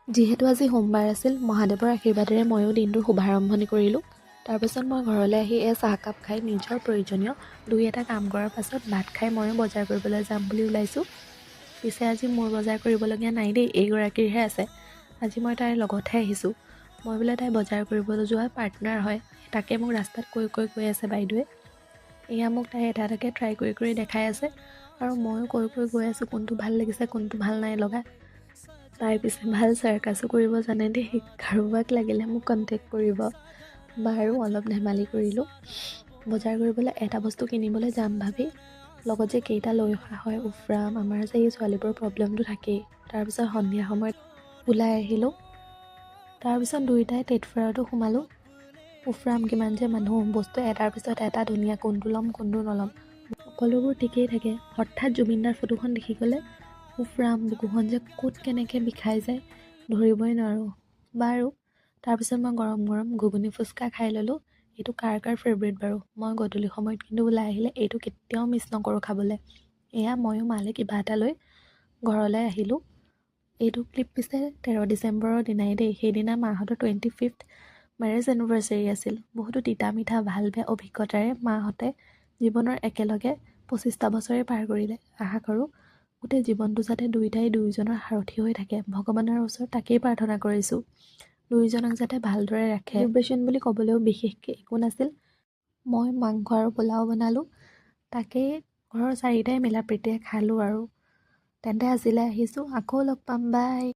যিহেতু আজি সোমবাৰ আছিল, মহাদেৱৰ আশীৰ্বাদেৰে ময়ো দিনটোৰ শুভাৰম্ভণি কৰিলোঁ। তাৰপিছত মই ঘৰলৈ আহি চাহকাপ খাই নিজৰ প্ৰয়োজনীয় দুই এটা কাম কৰাৰ পাছত ভাত খাই ময়ো বজাৰ কৰিবলৈ যাম বুলি ওলাইছোঁ। পিছে আজি মোৰ বজাৰ কৰিবলগীয়া নাই দেই, এইগৰাকীৰহে আছে। আজি মই তাইৰ লগতহে আহিছোঁ। মই বোলে তাই বজাৰ কৰিবলৈ যোৱা পাৰ্টনাৰ হয়, তাকে মোক ৰাস্তাত কৈ আছে বাইদেৱে। এয়া মোক তাই এটা এটাকৈ ট্ৰাই কৰি দেখাই আছে আৰু ময়ো কৈ গৈ আছোঁ কোনটো ভাল লাগিছে কোনটো ভাল নাই লগা। তাই পিছে ভাল চাৰ্কাছো কৰিব জানে দেই, কাৰোবাক লাগিলে মোক কণ্টেক্ট কৰিব। বাৰু অলপ ধেমালি কৰিলোঁ। বজাৰ কৰিবলৈ এটা বস্তু কিনিবলৈ যাম ভাবি লগত যে কেইটা লৈ অহা হয়, উফৰাম, আমাৰ যে এই ছোৱালীবোৰৰ প্ৰব্লেমটো থাকেই। তাৰপিছত সন্ধিয়া সময়ত ওলাই আহিলোঁ। তাৰপিছত দুয়োটাই টেট ফেয়াৰতো সোমালোঁ। উফৰাম, কিমান যে মানুহ, বস্তু এটাৰ পিছত এটা ধুনীয়া, কোনটো ল'ম কোনটো নল'ম, সকলোবোৰ ঠিকেই থাকে। হঠাৎ জুবিনদাৰ ফটোখন দেখি গ'লে উফৰাম, বুকুখন যে ক'ত কেনেকৈ বিষাই যায় ধৰিবই নোৱাৰোঁ। বাৰু তাৰপিছত মই গৰম ঘুগুনি ফুচকা খাই ল'লোঁ। এইটো কাৰ ফেভৰেট বাৰু, মই গধূলি সময়ত কিন্তু ওলাই আহিলে এইটো কেতিয়াও মিছ নকৰোঁ খাবলৈ। এয়া ময়ো মালে কিবা এটা লৈ ঘৰলৈ আহিলোঁ। এইটো ক্লিপ পিছে 13 ডিচেম্বৰৰ দিনাই দেই। সেইদিনা মাহঁতৰ 25th মেৰেজ এনিভাৰ্চাৰী আছিল। বহুতো তিতা মিঠা ভাল বেয়া অভিজ্ঞতাৰে মাহঁতে জীৱনৰ একেলগে 25টা বছৰে পাৰ কৰিলে। আশা কৰোঁ গোটেই জীৱনটো যাতে দুয়োটাই দুয়োজনৰ সাৰথি হৈ থাকে। ভগৱানৰ ওচৰত তাকেই প্ৰাৰ্থনা কৰিছোঁ, দুয়োজনক যাতে ভালদৰে ৰাখে। চেলিব্ৰেশ্যন বুলি ক'বলৈও বিশেষকৈ একো নাছিল। মই মাংস আৰু পোলাও বনালোঁ, তাকেই ঘৰৰ চাৰিটাই মিলা প্ৰীতিৰে খালোঁ আৰু। তেন্তে আজিলৈ আহিছোঁ, আকৌ লগ পাম, বাই।